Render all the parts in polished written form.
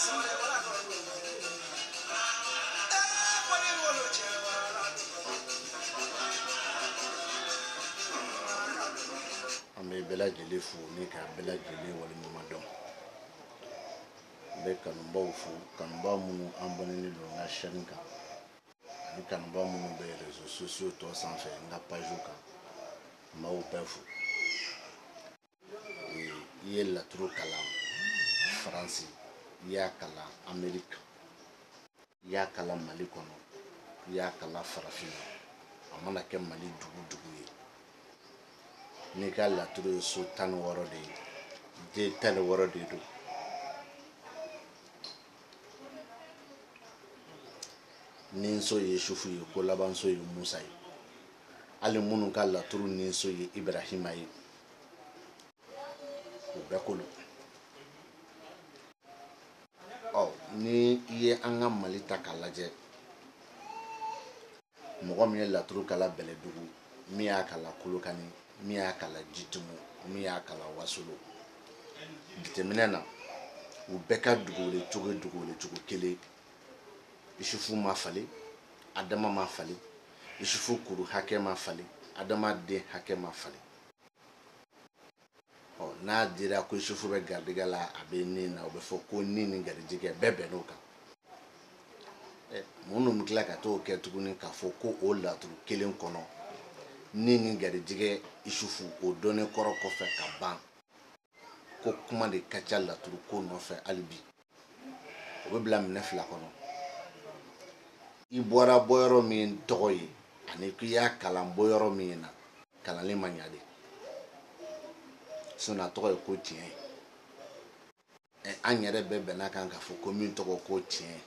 Ame bela jeli fu ni ka bela jeli wali mamadon be kanumba fu kanumba munu ambonini lo nga shanka ni kanumba munu be réseaux sociaux to sanfɛ nga page kan maw befu ye laturu kalan France ya kalan Amérique ya kalan Mali kono ya kalan farafina amana kɛ Mali dugu ye ni ka laturu ye so 16 de ye de 16 de do ninso ye Yusufu ye ko labanso ye Musa ye ali munun ka laturu ninso ye Ibrahima ye o bɛɛ kolo ni ye an ka Mali ta k'a lajɛ mɔgɔ min ye laturu kala Bɛlɛdugu min y'a kala Kolokani min y'a kala Jitumu min y'a kala Wasolo jateminɛ na u bɛɛ ka dugukolo cogo kelen Yusufu ma falen Adama ma falen Yusufu kuru hakɛ ma falen Adama den hakɛ ma falen n'a dira ko Yusufu bɛ garijɛgɛ la a bɛ nin na o bɛ fɔ ko nin ni garijɛgɛ bɛɛ bɛnn'o kan minnu bɛ tila ka t'o kɛ tuguni k'a fɔ ko o laturu kelen kɔnɔ nin ni garijɛgɛ Yusufu o dɔnnen kɔrɔ kɔfɛ ka ban ko kuma de ka ca laturu ko nɔfɛ hali bi o bɛ bila minɛ fila kɔnɔ i bɔra bɔyɔrɔ min tɔgɔ ye ani k'i y'a kalan bɔyɔrɔ min na kalanlen ma ɲa de a tɔgɔ ye ko tiɲɛ an yɛrɛ bɛɛ bɛnna kan k'a fɔ ko min tɔgɔ ko tiɲɛ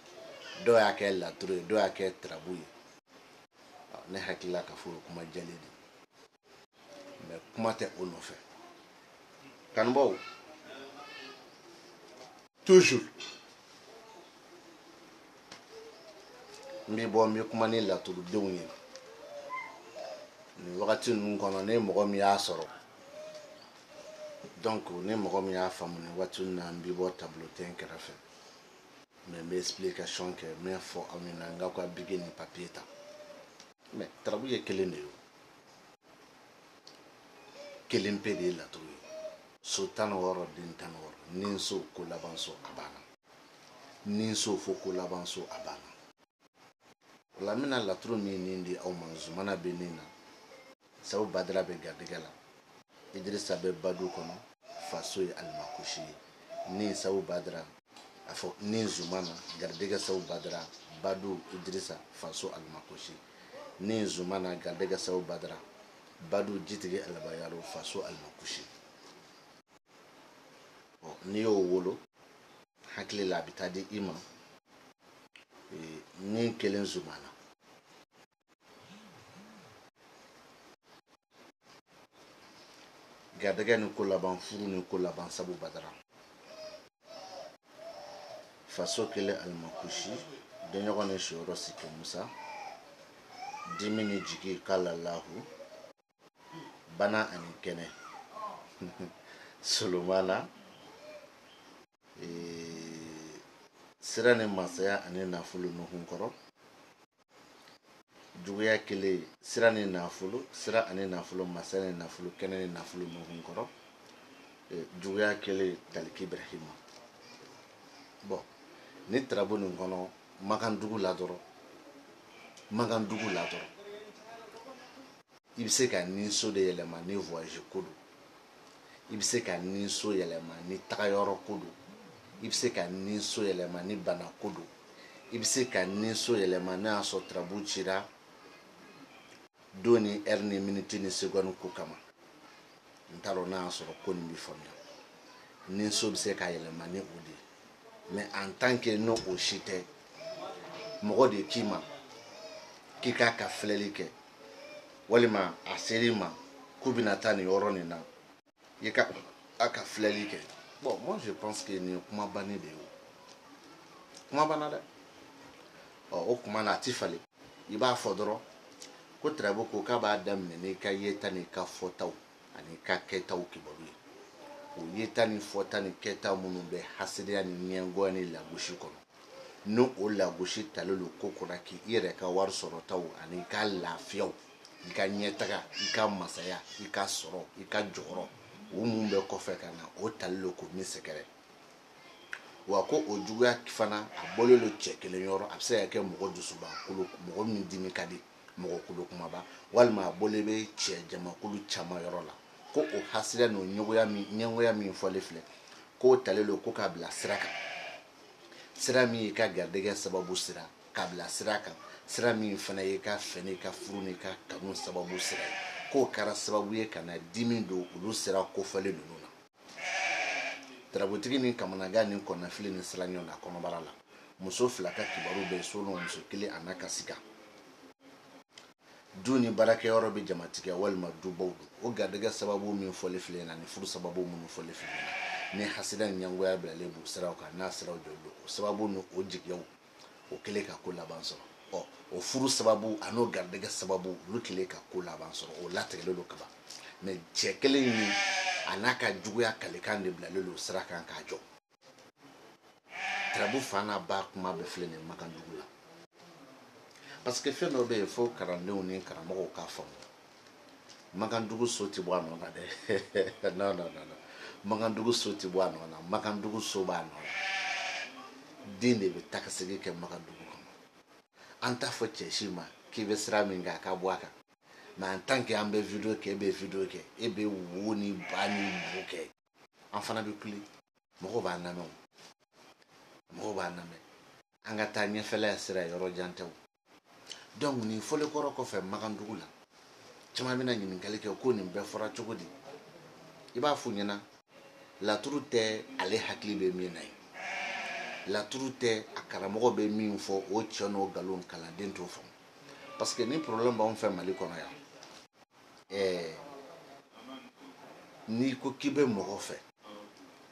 dɔw y'a kɛ laturu ye dɔw y'a kɛ tarabu ye ne hakilila k'a fɔ o kuma jɛlen de mais kuma tɛ o nɔfɛ kanubaw toujours n bɛ kuma ni laturudenw ye nin wagati ninnu kɔnɔ ne mɔgɔ min y'a sɔrɔ donc ne mɔgɔ min y'a faamu nin waati ninnu na n bɛ bɔ tableau tɛ kɛrɛfɛ mais n bɛ explication kɛ n bɛ fɔ aw ɲɛna n k'aw ka bige ni papier ta mais tarabu ye kelen de ye kelen pe de ye laturu ye so 16 den 16 ni so ko laban so a banna ni so fo ko laban so a banna o la n bɛna laturu min nin di aw ma zumana bɛ nin na Sabu Badara bɛ garijɛgɛ la Idrissa bɛ Badu kɔnɔ faso ye Alimakushi ye ni Sabu Badara a fɔ ni Zumana garijɛgɛ Sabu Badara Badu Idrissa faso Alimakushi ni Zumana garijɛgɛ Sabu Badara Badu Jitigi Alabayaro faso Alimakushi n'i y'o wolo hakili la a bɛ taa di i ma ni kelen Zumana garijɛgɛ ni ko laban furu ni ko laban Sabu Badara faso kelen Alimakushi denɲɔgɔn ni siyɔrɔ Sike Musa dimi ni jigi k'ala lahu bana ani kɛnɛ Solomana sira ni masaya ani nafolo nuhun kɔrɔ juguya kelen sira ni nafolo sira ani nafolo masaya ni nafolo kɛnɛ ni nafolo nuhun kɔrɔ juguya kelen Taliki Ibrahima bon ni tarabu nin kɔnɔ Makandugu la dɔrɔn i bɛ se ka nin so de yɛlɛma ni voyage ko don i bɛ se ka nin so yɛlɛma ni tagayɔrɔ ko don i bɛ se ka nin so yɛlɛma ni bana ko don i bɛ se ka nin so yɛlɛma n'a y'a sɔrɔ tarabu cira don ni heure ni minute ni seconde ko kama n t'a dɔn n'a y'a sɔrɔ ko nin bɛ faamuya nin so bɛ se ka yɛlɛma ni o de ye mais en tant que n'o o si tɛ mɔgɔ de k'i ma k'i k'a ka filɛli kɛ walima a ser'i ma k'u bɛna taa nin yɔrɔ nin na i ka a ka filɛli kɛ bon moi je pense que nin ye kuma bannen de ye kuma banna dɛ o kuma na a ti falen i b'a fɔ dɔrɔn ko tarabu ko k'a b'a daminɛ n'i ka yeta n'i ka fɔtaw ani ka kɛtaw kibaru ye o yeta ni fɔta ni kɛta minnu bɛ hasidiya ni ɲɛngoya ni lagosi kɔnɔ no o lagosi talen lo ko kɔnɔ k'i yɛrɛ ka wari sɔrɔtaw ani ka lafiyaw i ka ɲɛtaga i ka masaya i ka sɔrɔ i ka jɔyɔrɔ o mun bɛ kɔfɛ ka na o talen lo ko min sɛgɛrɛ wa ko o juguya fana a bɔlen lo cɛ kelen yɔrɔ a bɛ se ka kɛ mɔgɔ dusubakolo mɔgɔ min dimi ka di mɔgɔ kolo kumaba walima a bɔlen bɛ cɛ jamakulu caman yɔrɔ la ko o hasidiya n'o ɲɛngoya min fɔlen filɛ k'o talen lo ko k'a bila sira kan sira min y'i ka garijɛgɛ sababu sira k'a bila sira kan sira min fana y'i ka fɛ n'i ka furu n'i ka kanu sababu sira ye k'o kɛra sababu ye ka na dimi don olu sira kofɔlen ninnu na tarabutigi ni kamanagan ni kɔnɔnafili ni siranɲɔ na kɔnɔbara la muso fila ka kibaru bɛ so n'o muso kelen a n'a ka siga du ni baarakɛyɔrɔ bɛ jamatigɛ walima dubaw don o garijɛgɛ sababu min fɔlen filɛ na ni furu sababu minnu fɔlen filɛ na ni hasidiya ni ɲɛngoya bilalen b'u siraw kan n'a siraw jɔlen don o sababu ni o jigiyaw o kɛlen ka ko laban sɔrɔ o furu sababu a n'o garijɛgɛ sababu olu kɛlen ka ko laban sɔrɔ o latigɛlen don kaban mɛ cɛ kelen in a n'a ka juguya kalekan de bilalen don sira kan k'a jɔ tarabu fa n'a ba kuma bɛ filɛ nin Makandugu la parce que fɛn dɔ bɛ yen fo kalandenw ni karamɔgɔw k'a faamu Makandugu so tɛ bɔ a nɔ na dɛ non Makandugu so tɛ bɔ a nɔ na Makandugu so b'a nɔ na den de bɛ taa ka segin kɛ Makandugu kɔnɔ an t'a fɔ cɛ si ma k'i bɛ sira min kan a ka bɔ a kan mais en tant que an bɛ video kɛ e bɛ video kɛ e bɛ wo ni ba ni bu kɛ an fana bɛ kule mɔgɔw b'a lamɛn an ka taa ɲɛfɛla sira yɔrɔ jan tɛ o donc nin fɔlen kɔrɔ kɔfɛ Makandugu la caman bɛna ɲininkali kɛ ko nin bɛɛ fɔra cogo di i b'a f'u ɲɛna laturu tɛ ale hakili bɛ min na ye laturu tɛ a karamɔgɔ bɛ min fɔ o cɛ n'o nkalon kalanden t'o faamu parce que ni problème b'anw fɛ Mali kɔnɔ yan n'i ko k'i bɛ mɔgɔ fɛ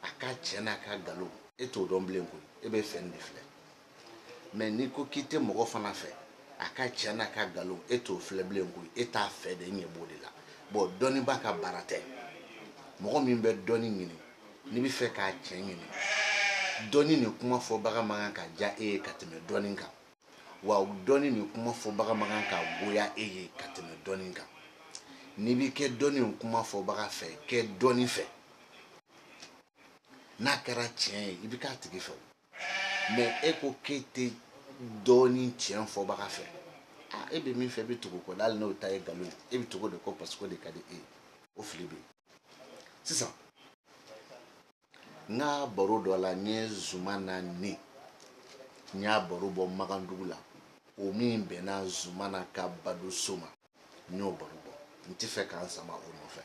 a ka cɛ n'a ka nkalon e t'o dɔn bilen koyi e bɛ fɛn de filɛ mais n'i ko k'i tɛ mɔgɔ fana fɛ a ka cɛ n'a ka nkalon e t'o filɛ bilen koyi e t'a fɛ de e ɲɛ b'o de la bon dɔnnibaa ka baara tɛ mɔgɔ min bɛ dɔnni ɲini n'i bɛ fɛ k'a cɛ ɲini dɔnni ni kuma fɔbaga man kan ka diya e ye ka tɛmɛ dɔnni kan wa dɔnni ni kuma fɔbaga man kan ka goya e ye ka tɛmɛ dɔnni kan n'i b'i kɛ dɔnni ni kuma fɔbaga fɛ kɛ dɔnni fɛ n'a kɛra tiɲɛ ye i bɛ k'a tigi fɛ mais e ko k'e tɛ dɔnni tiɲɛ fɔbaga fɛ e bɛ min fɛ e bɛ tugu kɔ hali n'o ta ye nkalon ye e bɛ tugu de kɔ parce que o de ka di e ye o fili bɛ yen sisan n ka baro dɔ la n ye Zumana ni n y'a baro bɔ Makandugu la o min bɛnna Zumana ka badoso ma n y'o baro bɔ n tɛ fɛ k'an sama o nɔfɛ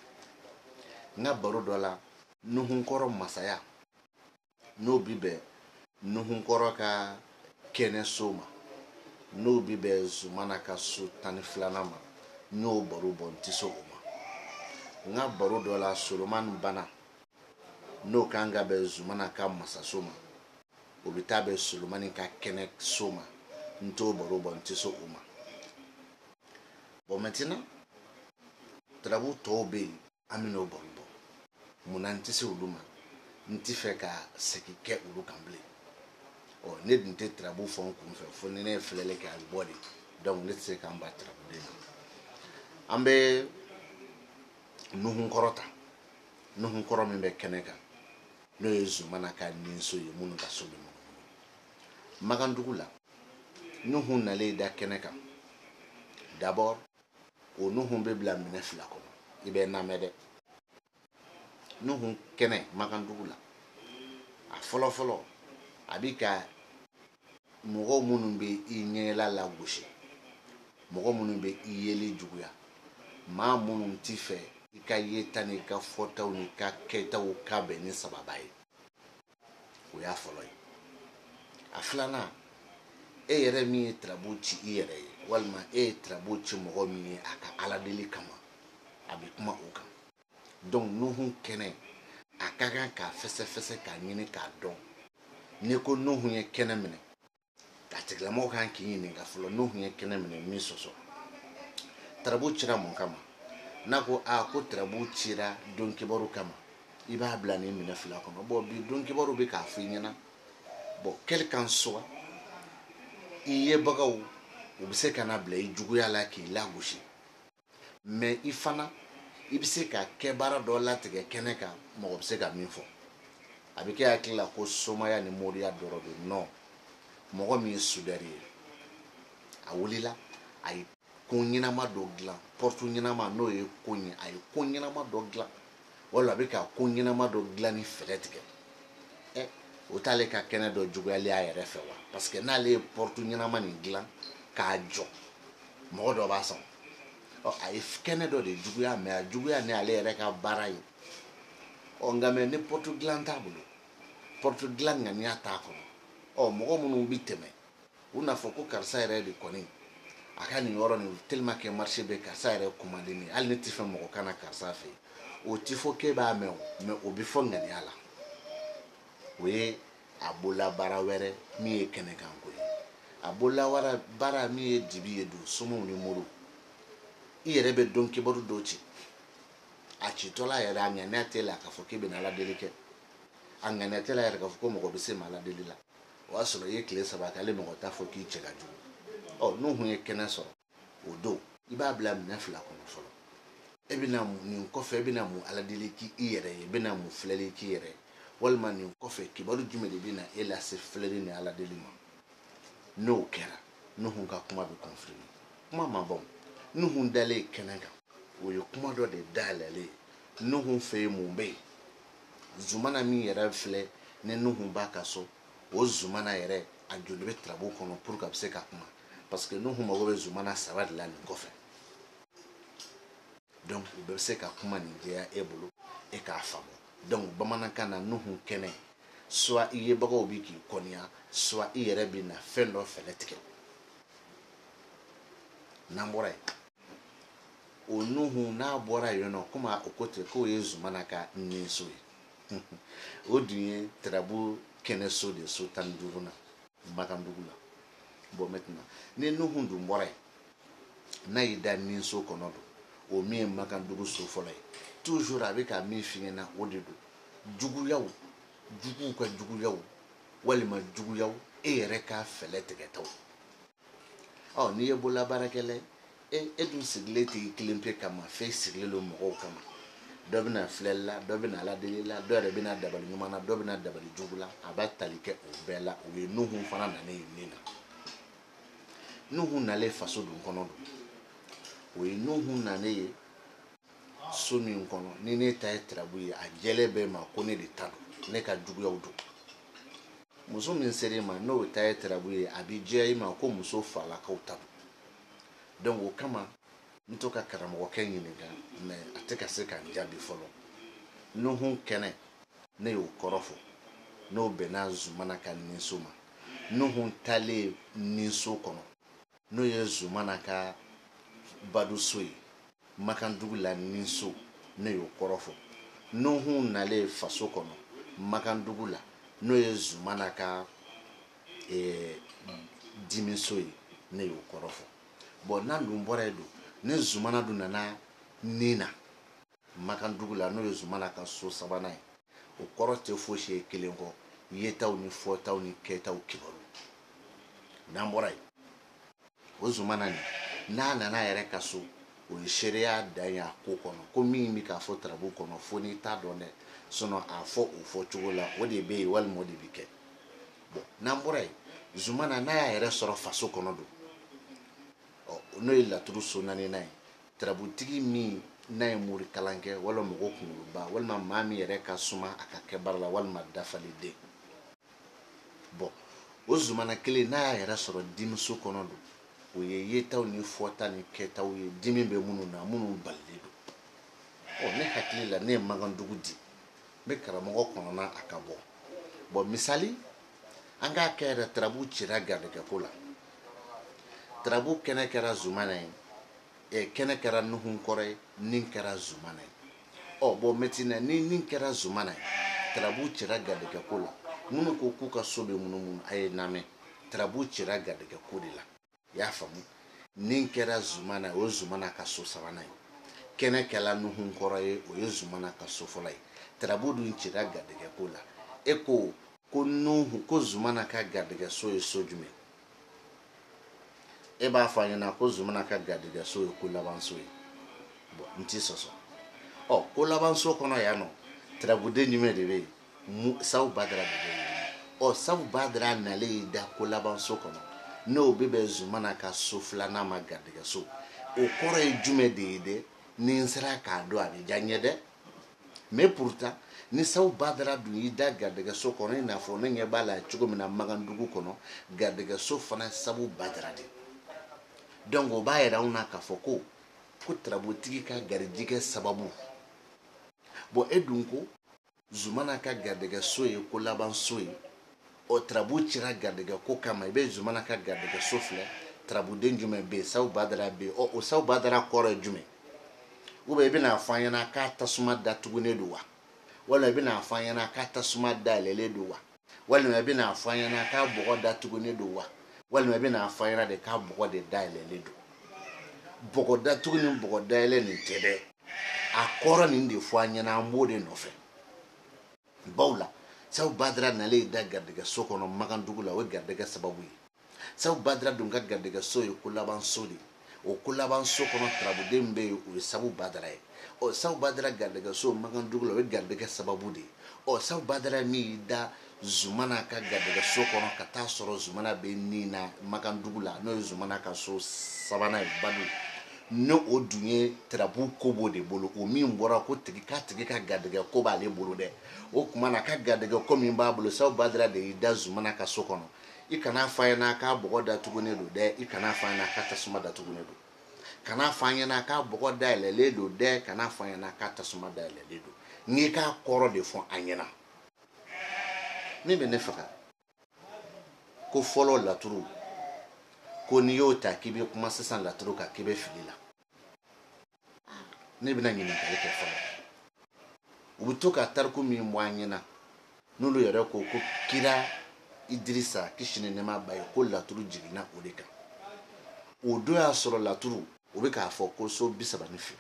n ka baro dɔ la Nuhunkɔrɔ masaya n'o bi bɛn Nuhunkɔrɔ ka kɛnɛso ma n'o bi bɛn Zumana ka so 12nan ma n y'o baro bɔ n tɛ se o ma n ka baro dɔ la Solomani Bana n'o kan ka bɛn Zumana ka masaso ma o bɛ taa bɛn Solomani ka kɛnɛso ma n t'o baro bɔ n tɛ se o ma bon maintenant tarabu tɔw bɛ yen an bɛ n'o baro bɔ munna n tɛ se olu ma n tɛ fɛ ka segin kɛ olu kan bilen ne dun tɛ tarabu fɔ n kun fɛ fo ni ne ye filɛli kɛ a bɛ bɔ de donc ne tɛ se k'an ba tarabuden na an bɛ Nuhunkɔrɔ ta Nuhunkɔrɔ min bɛ kɛnɛ kan n'o ye Zumana ka ninso ye minnu ka so bɛ Makandugu la Nuhu nalen da kɛnɛ kan d'abord o Nuhu bɛ bila minɛ fila kɔnɔ i bɛ n lamɛn dɛ Nuhu kɛnɛ Makandugu la a fɔlɔ a bɛ ka mɔgɔ minnu bɛ i ɲɛla lagosi mɔgɔ minnu bɛ i yeli juguya maa minnu t'i fɛ i ka yeta n'i ka fɔtaw n'i ka kɛtaw ka bɛn ni sababa ye o y'a fɔlɔ ye a filanan e yɛrɛ min ye tarabu ci i yɛrɛ ye walima e ye tarabu ci mɔgɔ min ye a ka ala deli kama a bɛ kuma o kan donc Nuhu kɛnɛ a ka kan k'a fɛsɛfɛsɛ k'a ɲini k'a dɔn n'i ko Nuhu ye kɛnɛ minɛ a tigilamɔgɔ kan k'i ɲininka fɔlɔ Nuhu ye kɛnɛ minɛ min sɔsɔ tarabu cira mun kama n'a ko ko tarabu cira don kibaru kama i b'a bila nin minɛ fila kɔnɔ bon bi don kibaru bɛ k'a fɔ i ɲɛna bon quel qu'en soit i yebagaw u bɛ se ka na bila i juguya la k'i lagosi mais i fana i bɛ se ka kɛ baara dɔ latigɛ kɛnɛ kan mɔgɔ bɛ se ka min fɔ a bɛ kɛ hakili la ko somaya ni moriya dɔrɔn don non mɔgɔ min ye soudeur ye a wulila a ye ko ɲɛnama dɔ dilan porte ɲɛnama n'o ye ko ye a ye ko ɲɛnama dɔ dilan wala a bɛ ka ko ɲɛnama dɔ dilan ni fɛɛrɛ tigɛ o t'ale ka kɛnɛ dɔ juguyalen a yɛrɛ fɛ wa parce que n'ale ye porte ɲɛnama nin dilan k'a jɔ mɔgɔ dɔ b'a sɔn a ye kɛnɛ dɔ de juguya mais a juguya ni ale yɛrɛ ka baara ye nka mais ni porte dilan t'a bolo porte dilan ŋaniya t'a kɔnɔ mɔgɔ minnu bɛ tɛmɛ u n'a fɔ ko karisa yɛrɛ de kɔni a ka nin yɔrɔ nin tellement que marché bɛ karisa yɛrɛ commandé hali ne tɛ fɛ mɔgɔ kana karisa fɛ o tɛ fɔ k'e b'a mɛn o mais o bɛ fɔ ŋaniya la o ye a bolola baara wɛrɛ min ye kɛnɛkanko ye a bolola baara min ye dibi ye don somow ni moriw i yɛrɛ bɛ dɔn kibaru dɔw ci a citɔla yɛrɛ a ŋaniya tɛ la k'a fɔ k'i bɛna aladeli kɛ a ŋaniya tɛ la yɛrɛ k'a fɔ ko mɔgɔ bɛ se ma aladeli la o y'a sɔrɔ i ye tile 3 kɛ ale mɔgɔ t'a fɔ k'i cɛ ka jugu n'u kun ye kɛnɛ sɔrɔ o don i b'a bila minɛ fila kɔnɔ fɔlɔ e bɛna nin kɔfɛ e bɛna mun aladeli k'i yɛrɛ ye i bɛna mun filɛli k'i yɛrɛ ye walima nin kɔfɛ kibaru jumɛn de bɛna e lase filɛli ni aladeli ma n'o kɛra nuhun ka kuma bɛ confirmer kuma ma ban nuhun dalen kɛnɛ kan o ye kuma dɔ de dayɛlɛlen nuhun fɛ yen mun bɛ yen zumana min yɛrɛ filɛ ni nuhun b'a ka so o zumana yɛrɛ a joli bɛ tarabu kɔnɔ pour que a bɛ se ka kuma parce que nuhun mago bɛ zumana 3 de la nin kɔfɛ donc u bɛ se ka kuma nin jɛya e bolo e k'a faamu donc bamanankan na nuhun kɛnɛ soit i yebagaw bɛ k'i kɔniya soit i yɛrɛ bɛ na fɛn dɔ fɛlɛ tigɛ n'an bɔra yen o nuhun n'a bɔra yen nɔ komi o ko ten k'o ye zumana ka ninso ye o dun ye tarabu kɛnɛso de so 15 na Makandugu la bon maintenant ni nuhun dun bɔra yen n'a y'i da ninso kɔnɔ don o min ye Makandugu so fɔlɔ ye toujours a bɛ ka min f'i ɲɛna o de don juguyaw juguw ka juguyaw walima juguyaw e yɛrɛ ka fɛlɛ tigɛtaw n'i ye bololabaarakɛla ye e dun sigilen tɛ kelen pe kama f'e sigilen don mɔgɔw kama dɔ bɛna filɛli la dɔ bɛna aladeli la dɔ yɛrɛ bɛna dabali ɲuman na dɔ bɛna dabali jugu la a b'a tali kɛ o bɛɛ la o ye nuhun fana nalen ye nin na nuhun nalen faso dun kɔnɔ don o ye nuhun nalen ye so min kɔnɔ ni ne ta ye tarabu ye a jɛlen bɛ ma ko ne de ta don ne ka juguyaw don muso min sera ma n'o ta ye tarabu ye a bɛ diya i ma ko muso falakaw ta don donc o kama n to ka karamɔgɔkɛ ɲininka mais a tɛ ka se ka n jaabi fɔlɔ nuhun kɛnɛ ne y'o kɔrɔ fɔ n'o bɛnna zumana ka ninso ma nuhun talen ninso kɔnɔ n'o ye zumana ka baduso ye Makandugu la ninso ne y'o kɔrɔ fɔ nuhun nalen faso kɔnɔ Makandugu la n'o ye zumana ka dimiso ye ne y'o kɔrɔ fɔ bon n'an dun bɔra yen don ni zumana dun nana nin na Makandugu la n'o ye zumana ka so 3nan ye o kɔrɔ tɛ fosi ye kelen kɔ yetaw ni fɔtaw ni kɛtaw kibaru n'an bɔra yen o zumana nin n'a nana yɛrɛ ka so o ye seereya dan ye a ko kɔnɔ ko min bɛ k'a fɔ tarabu kɔnɔ fo n'i t'a dɔn dɛ sinon a fɔ o fɔcogo la o de bɛ yen walima o de bɛ kɛ bon n'an bɔra yen zumana n'a y'a yɛrɛ sɔrɔ faso kɔnɔ don n'o ye laturu so 4nan ye tarabutigi min n'a ye mori kalan kɛ walima mɔgɔ kunkoloba walima maa min yɛrɛ ka suma a ka kɛ baara la walima dafalenden bon o zumana kelen n'a y'a yɛrɛ sɔrɔ dimiso kɔnɔ don o ye yetaw ni fɔta ni kɛtaw ye dimi bɛ minnu na minnu balilen don ne hakili la ne ye Makandugu di n bɛ karamɔgɔ kɔnɔna a ka bɔ bon misali an k'a kɛ yɛrɛ tarabu cira garijɛgɛko la tarabu kɛnɛ kɛra zumana ye kɛnɛ kɛra nuhun kɔrɔ ye nin kɛra zumana ye bon maintenant ni nin kɛra zumana ye tarabu cira garijɛgɛko la minnu ko k'u ka so bɛ munumunu a ye lamɛn tarabu cira garijɛgɛko de la i y'a faamu nin kɛra zumana o ye zumana ka so 3nan ye kɛnɛ kɛra nuhun kɔrɔ ye o ye zumana ka so fɔlɔ ye tarabu dun cira garijɛgɛ ko la e ko Nuhu ko Zumana ka garijɛgɛ so ye so jumɛn e b'a fɔ an ɲɛna ko Zumana ka garijɛgɛ so ye ko laban so ye bon n t'i sɔsɔ ko laban so kɔnɔ yan nɔ tarabuden jumɛn de bɛ yen Sawu Badara de bɛ yen Sawu Badara nalen da ko laban so kɔnɔ n'o bɛ bɛn Zumana ka so filanan ma garijɛgɛ so o kɔrɔ ye jumɛn de ye dɛ ni n sera k'a dɔn a bɛ diya n ye dɛ mais pourtant ni Sawu Badara dun y'i da garijɛgɛ so kɔnɔ i n'a fɔ ne ɲɛ b'a la cogo min na Magandugu kɔnɔ garijɛgɛ so fana ye Sawu Badara de donc o b'a jira anw na k'a fɔ ko tarabutigi ka garijɛgɛ sababu bon e dun ko Zumana ka garijɛgɛ so ye ko laban so ye tarabu cira garijɛgɛ ko kama i bɛ Zumana ka garijɛgɛ so filɛ tarabuden jumɛn bɛ yen Sawu Badara bɛ yen o Sawu Badara kɔrɔ ye jumɛn ou bien i bɛna fɔ an ɲɛna k'a tasuma datugulen don wa walima i bɛna fɔ an ɲɛna k'a tasuma dayɛlɛlen don wa walima i bɛna fɔ an ɲɛna k'a bɔgɔ datugulen don wa walima i bɛna fɔ an ɲɛna de k'a bɔgɔ de dayɛlɛlen don bɔgɔ datugu ni bɔgɔ dayɛlɛ nin tɛ dɛ a kɔrɔ nin de fɔ an ɲɛna an b'o de nɔfɛ baw la Sawu Badara nalen da garijɛgɛ so kɔnɔ Magandugu la o ye garijɛgɛ sababu ye Sawu Badara dun ka garijɛgɛ so ye ko laban so de o ko laban so kɔnɔ tarabuden bɛ yen o ye Sawu Badara ye Sawu Badara garijɛgɛ so Magandugu la o ye garijɛgɛ sababu de ye Sawu Badara min y'i da Zumana ka garijɛgɛ so kɔnɔ ka taa sɔrɔ Zumana bɛ nin na Magandugu la n'o ye Zumana ka so sabanan ye Badu n'o o dun ye tarabu ko b'o de bolo o min bɔra ko k'a tigi ka garijɛgɛ ko b'ale bolo dɛ o tuma na ka garijɛgɛ ko min b'a bolo Sawu Badara de y'i da Zumana ka so kɔnɔ i kana fɔ an ɲɛna k'a bɔgɔ datugulen don dɛ i kana fɔ an ɲɛna k'a tasuma datugulen don kana fɔ an ɲɛna k'a bɔgɔ dayɛlɛlen don dɛ kana fɔ an ɲɛna k'a tasuma dayɛlɛlen don n'i k'a kɔrɔ de fɔ an ɲɛna min bɛ ne faga ko fɔlɔ laturu ko n'i y'o ta k'i bɛ kuma sisan laturu kan k'i bɛ fili la ne bɛna ɲininkali kɛ fɔlɔ u bɛ to ka tariku min bɔ an ɲɛna n'olu yɛrɛ ko kira Idirisa kisi ni nɛɛma b'a ye ko laturu jiginna o de kan o don y'a sɔrɔ laturu o bɛ k'a fɔ ko so 32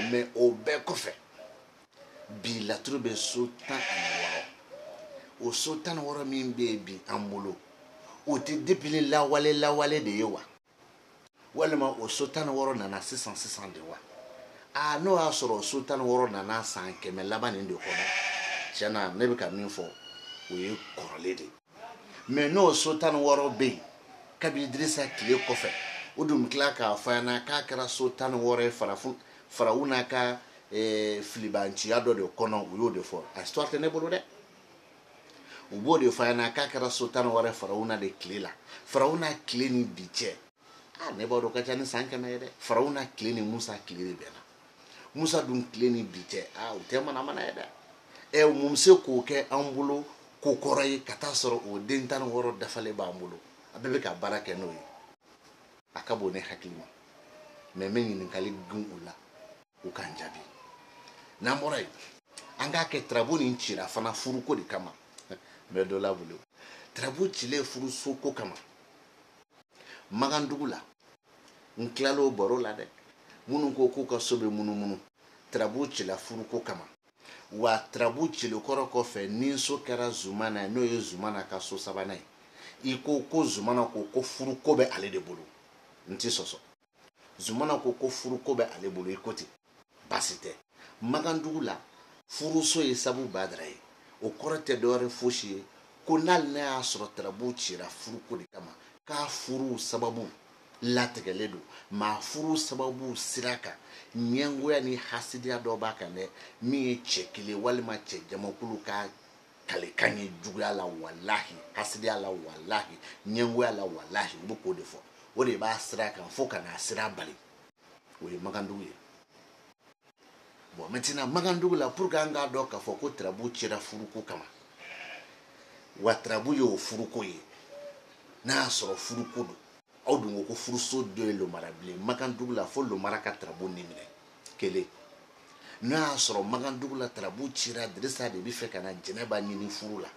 mais o bɛɛ kɔfɛ bi laturu bɛ so 16 o so 16 min bɛ yen bi an bolo o tɛ depuis ni lawale de ye wa walima o so 16 nana sisan de wa n'o y'a sɔrɔ so 16 nana san 100 laban nin de kɔnɔ tiɲɛna ne bɛ ka min fɔ o ye kɔrɔlen de mais n'o so 16 bɛ yen kabi Idirisa tile kɔfɛ o dun bɛ tila k'a fɔ an ɲɛna k'a kɛra so 16 ye Farawu n'a ka filibanciya dɔ de kɔnɔ u y'o de fɔ a histoire tɛ ne bolo dɛ u b'o de fɔ an ɲɛna k'a kɛra so 16 Farawu na de tile la Farawu n'a tile ni bi cɛ ne b'a dɔn o ka ca ni san 100 ye dɛ Farawu n'a tile ni Musa tile de bɛnna Musa dun tile ni bi cɛ o tɛ manamana ye dɛ mun bɛ se k'o kɛ an bolo ko kɔrɔ ye ka taa sɔrɔ o den 16 dafalen b'an bolo a bɛɛ bɛ ka baara kɛ n'o ye a ka bon ne hakili ma mais n bɛ ɲininkali gun u la u k'an jaabi n'an bɔra yen an k'a kɛ tarabu nin cira fana furuko de kama n bɛ dɔ la bolo tarabu cilen furuso ko kama Magandugu la n tilala o baro la dɛ minnu ko k'u ka so bɛ munumunu tarabu cila furuko kama wa tarabu cili kɔrɔ kɔfɛ ni so kɛra Zumana ye n'o ye Zumana ka so sabanan ye i ko Zumana ko furuko bɛ ale de bolo n tɛ sɔsɔ Zumana ko furuko bɛ ale bolo i ko ten baasi tɛ Magandugu la furuso ye Sawu Badara ye o kɔrɔ tɛ dɔwɛrɛ fosi ye ko n'ale n'a y'a sɔrɔ tarabu cira furuko de kama k'a furu sababu latigɛlen don maa furu sababu sira kan ɲɛngoya ni hasidiya dɔ b'a kan dɛ min ye cɛ kelen walima cɛ jamakulu ka kalekan ye juguya la walahi hasidiya la walahi ɲɛngoya la walahi u bɛ k'o de fɔ o de b'a sira kan fo ka n'a sira bali o ye Magandugu ye bon maintenant Magandugu la pour que an k'a dɔn k'a fɔ ko tarabu cira furuko kama wa tarabu ye o furuko ye n'a y'a sɔrɔ furuko don aw dun ko furuso dɔ ye lomara bilen Magandugu la fo lomara ka tarabu ni minɛ kelen n'a y'a sɔrɔ Magandugu la tarabu cira Dirisa de bɛ fɛ ka na Jɛnɛba ɲini furu la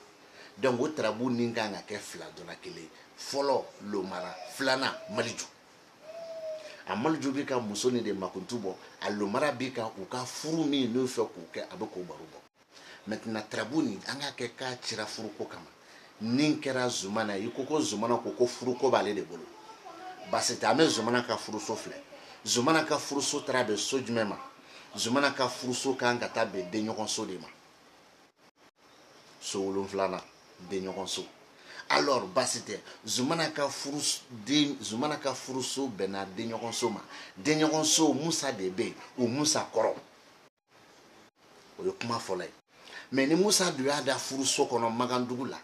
donc o tarabu ni kan ka kɛ fila dɔrɔn kelen fɔlɔ lomara filanan Maliju a malijo bɛ ka muso ni de makuntu bɔ a lomara bɛ ka u ka furu min n'o fɛ k'o kɛ a bɛ k'o baro bɔ maintenant tarabu ni an ka kɛ k'a cira furuko kama nin kɛra zumana i ko zumana ko furuko b'ale de bolo basi tɛ an bɛ zumana ka furuso filɛ zumana ka furuso taara bɛn so jumɛn ma zumana ka furuso kan ka taa bɛn denɲɔgɔnso de ma so 7 denɲɔgɔnso alors basi tɛ zumana ka furuso bɛnna denɲɔgɔnso ma denɲɔgɔnso musa de bɛ yen o musa kɔrɔ o ye kuma fɔlɔ ye mais ni musa dun y'a da furuso kɔnɔ magandugu la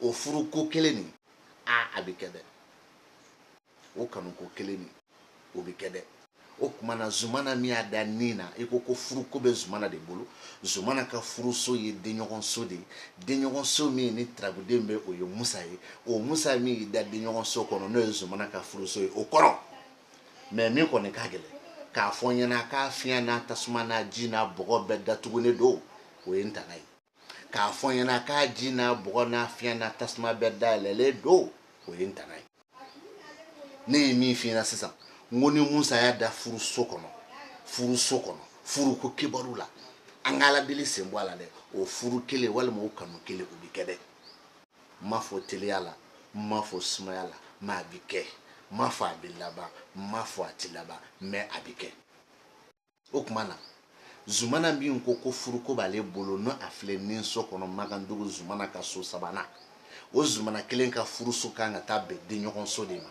o furuko kelen nin a bɛ kɛ dɛ o kanuko kelen nin o bɛ kɛ dɛ o kuma na zumana min y'a da nin na i ko furuko bɛ zumana de bolo zumana ka furuso ye denɲɔgɔnso de ye denɲɔgɔnso min ni tarabuden bɛ o ye musa ye o musa min y'i da denɲɔgɔnso kɔnɔ n'o ye zumana ka furuso ye o kɔrɔ mais min kɔni ka gɛlɛn k'a fɔ n ɲɛna k'a fiɲɛ n'a tasuma n'a ji n'a bɔgɔ bɛɛ datugulen don o ye n tana ye k'a fɔ n ɲɛna k'a ji n'a bɔgɔ n'a fiɲɛ n'a tasuma bɛɛ dayɛlɛlen don o ye n tana ye ne ye min f'i ɲɛna sisan n ko ni musa y'a da furuso kɔnɔ furuko kibaru la an ka ala deli sen bɔ a la dɛ o furu kelen walima o kanu kelen o bɛ kɛ dɛ n m'a fɔ teliya la n m'a fɔ sumaya la mais a bɛ kɛ n m'a fɔ a bɛ laban n m'a fɔ a tɛ laban mais a bɛ kɛ o tuma na zumana min ko furuko b'ale bolo n'o a filɛ nin so kɔnɔ magandugu zumana ka so 3nan o zumana kelen ka furuso kan ka taa bɛn denɲɔgɔnso de ma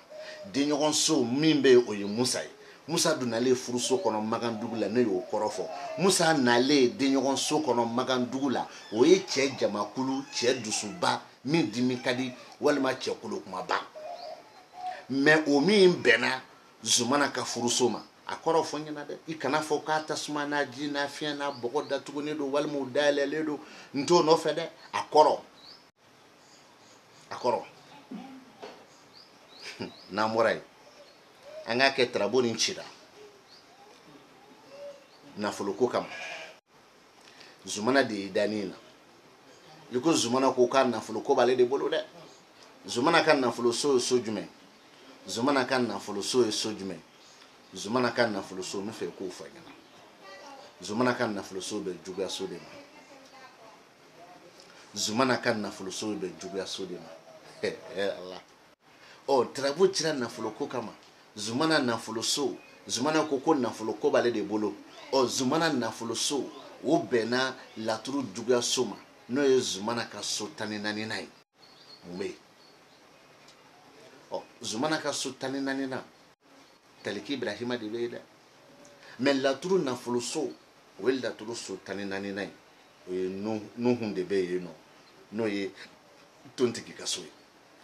denɲɔgɔnso min bɛ yen o ye musa ye musa donnalen furuso kɔnɔ magandugu la ne y'o kɔrɔ fɔ musa nalen denɲɔgɔnso kɔnɔ magandugu la o ye cɛ jamakulu cɛ dusuba min dimi ka di walima cɛ kolo kumaba mais o min bɛnna zumana ka furuso ma a kɔrɔ fɔ n ɲɛna dɛ i kana fɔ k'a tasuma n'a ji n'a fiɲɛ n'a bɔgɔ datugulen don walima o dayɛlɛlen don n t'o nɔfɛ dɛ a kɔrɔ n'an bɔra yen an k'a kɛ tarabo ni cira nafoloko kama zumana de y'i da nin na i ko zumana ko k'a nafoloko b'ale de bolo dɛ zumana ka nafoloso ye so jumɛn zumana ka nafoloso ye so jumɛn zumana ka nafoloso n bɛ fɛ i k'o fɔ n ɲɛna zumana ka nafoloso bɛ juguyaso de ma zumana ka nafoloso bɛ juguyaso de ma ala tarabo cira nafoloko kama zumana nafoloso zumana ko nafoloko b'ale de bolo zumana nafoloso o bɛnna laturu juguyaso ma n'o ye zumana ka so 14nan ye mun bɛ yen zumana ka so 14nan taliki ibrahima de bɛ yen dɛ mais laturu nafoloso o ye laturu so 14nan ye o ye nuhun de bɛ yen nɔ n'o ye tontigi ka so ye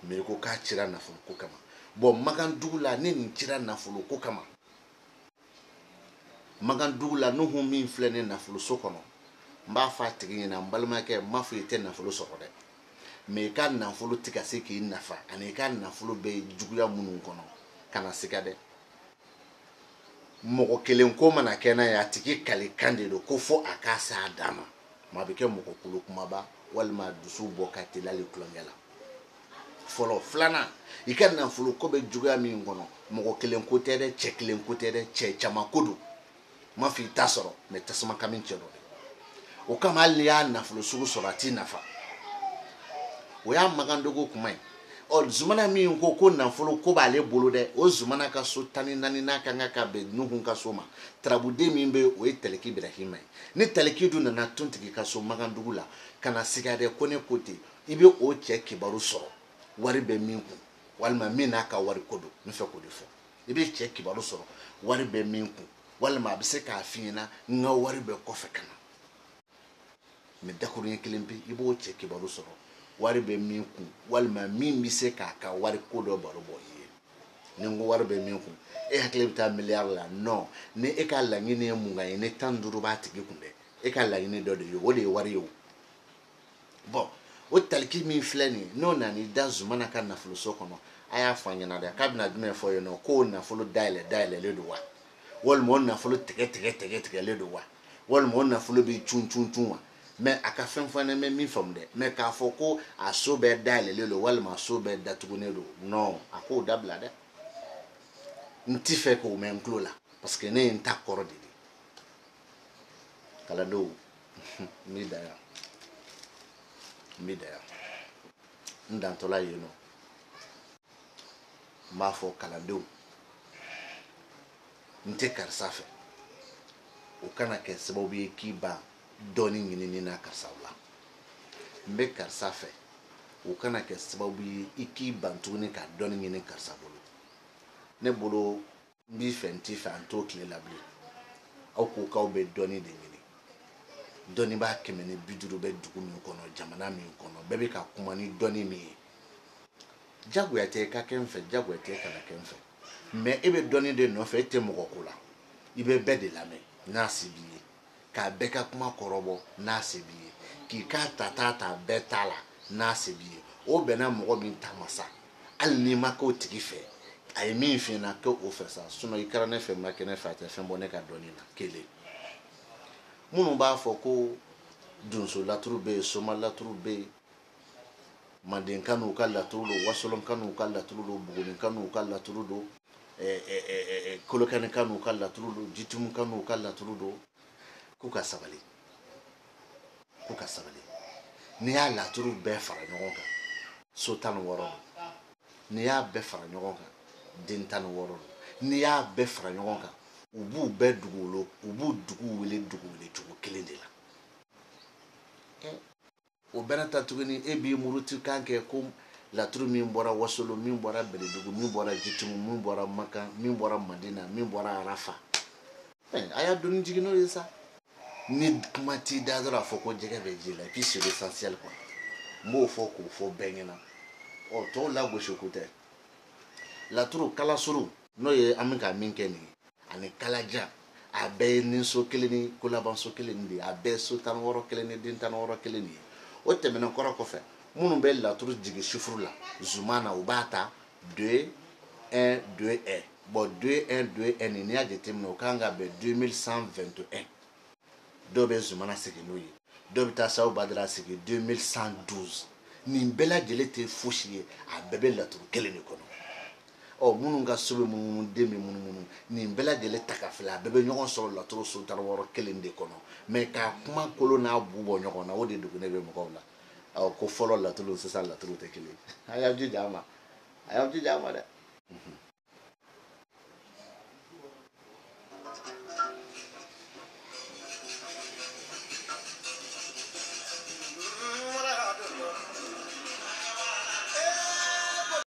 mais ko k'a cira nafoloko kama bon magandugu la ne nin cira nafoloko kama magandugu la nuhun min filɛ ne nafoloso kɔnɔ n b'a fɔ a tigi ɲɛna n balimakɛ n m'a fɔ i tɛ nafolo sɔrɔ dɛ mais i ka nafolo tɛ ka se k'i nafa ani i ka nafolo bɛ juguya minnu kɔnɔ kana siga dɛ mɔgɔ kelen ko mana kɛ n'a ye a tigi kalikan de don ko fo a k'a s'a dan ma maa bɛ kɛ mɔgɔ kolo kumaba walima dusu bɔ ka teli hali tulonkɛ la fɔlɔ filanan i ka nafolo ko bɛ juguya min kɔnɔ mɔgɔ kelen ko tɛ dɛ cɛ kelen ko tɛ dɛ cɛ caman ko don n m'a fɔ i t'a sɔrɔ mais tasuma kami cɛ dɔ de o kama hali n'i y'a nafolo sugu sɔrɔ a t'i nafa o y'a magandogo kuma ye zumana min ko nafolo ko b'ale bolo dɛ o zumana ka so 14nan kan ka bɛn nuhun ka so ma tarabuden min bɛ o ye taliki ibrahima ye ni taliki dun nana tontigi ka so magandugu la kana siga dɛ ko ne ko ten i bɛ o cɛ kibaru sɔrɔ wari bɛ min kun walima min n'a ka wari ko don n fɛ k'o de fɔ i bɛ cɛ kibaru sɔrɔ wari bɛ min kun walima a bɛ se k'a f'i ɲɛna n ka wari bɛ kɔfɛ ka na mais dakuruɲɛ kelen pe i b'o cɛ kibaru sɔrɔ wari bɛ min kun walima min bɛ se k'a ka wari ko dɔ baro bɔ i ye ni n ko wari bɛ min kun e hakili bɛ taa miliyari la non ni e ka laɲini ye mun ye ne 15 b'a tigi kun dɛ e ka laɲini dɔ de ye o de ye wari ye o bon o taliki min filɛ nin ye n'o nana i da zumana ka nafoloso kɔnɔ a y'a fɔ an ɲɛna dɛ k'a bɛna jumɛn fɔ yen nɔ k'o nafolo dayɛlɛlen don wa walima o nafolo tigɛlen don wa walima o nafolo bɛ cun wa mais a ka fɛn fana bɛ min faamu dɛ mais k'a fɔ ko a so bɛɛ dayɛlɛlen don walima a so bɛɛ datugulen don non a k'o dabila dɛ nti fɛ k'o mɛn tulo la parce que ne ye n ta kɔrɔ de ye kalandenw n b'i dan yan n b'i dan yan n dantɔla yen nɔ n b'a fɔ kalandenw n tɛ karisa fɛ o kana kɛ sababu ye k'i ban dɔɔni ɲinini na karisa la n bɛ karisa fɛ o kana kɛ sababu ye i k'i ban tuguni ka dɔɔni ɲini karisa bolo ne bolo n b'i fɛ n t'i fɛ an t'o tile la bilen aw ko k'aw bɛ dɔɔni de ɲini dɔnnibaa 150 bɛ dugu min kɔnɔ jamana min kɔnɔ bɛɛ bɛ ka kuma ni dɔnni min ye jagoya tɛ i ka kɛ n fɛ jagoya tɛ i kana kɛ n fɛ mais e bɛ dɔnni de nɔfɛ e tɛ mɔgɔ ko la i bɛ bɛɛ de lamɛn n'a se b'i ye k'a bɛɛ ka kuma kɔrɔbɔ n'a se b'i ye k'i ka ta bɛɛ ta la n'a se b'i ye o bɛnna mɔgɔ min ta ma sa hali n'i ma k'o tigi fɛ a ye min f'i ɲɛna kɛ o fɛ sa sinon i kɛra ne fɛ ma kɛ ne fɛ a tɛ fɛn bɔ ne ka dɔnni na kelen minnu b'a fɔ ko donso laturu bɛ yen soma laturu bɛ yen mandenka n'u ka laturu don wasolonka n'u ka laturu don buguninka n'u ka laturu don kolokɛnika n'u ka laturu don jitumuka n'u ka laturu don k'u ka sabali n'i y'a laturu bɛɛ fara ɲɔgɔn kan so 16 don n'i y'a bɛɛ fara ɲɔgɔn kan den 16 don n'i y'a bɛɛ fara ɲɔgɔn kan u b'u dugu wele cogo kelen de la o bɛna ta tuguni e b'i muruti kan kɛ ko laturu min bɔra wasolo min bɔra beledugu min bɔra jitumu min bɔra makan min bɔra madina min bɔra arafa a y'a dɔnni jigin n'o ye sa ni kuma t'i da dɔrɔn a fɔ ko jɛgɛ bɛ ji la et puis c'est l'essentiel quoi n b'o fɔ k'o fɔ bɛɛ ɲɛna tɔw lagosi ko tɛ laturu kalasuru n'o ye an bɛ ka min kɛ nin ye ani kalajan a bɛɛ ye ninso kelen ni kolabanso kelen de ye a bɛɛ ye so 16 kelen ni den 16 kelen de ye o tɛmɛnen kɔrɔ kɔfɛ minnu bɛ laturu jigin chiffre la zuma na u b'a ta 2 1 2 1 bon 2 1 2 1 n'i y'a jateminɛ o kan ka bɛn 2121 dɔw bɛ zumana sigi n'o ye dɔw bɛ taa sawu badara sigi 2112 nin bɛɛ lajɛlen tɛ fosi ye a bɛɛ bɛ laturu kelen de kɔnɔ minnu ka so bɛ munumunu den bɛ munumunu nin bɛɛ lajɛlen ta ka filɛ a bɛɛ bɛ ɲɔgɔn sɔrɔ laturu so 16 kelen de kɔnɔ mais ka kuma kolo n'a bu bɔ ɲɔgɔn na o de dogolen bɛ mɔgɔw la ko fɔlɔ laturu sisan laturu tɛ kelen a y'aw jija a ma dɛ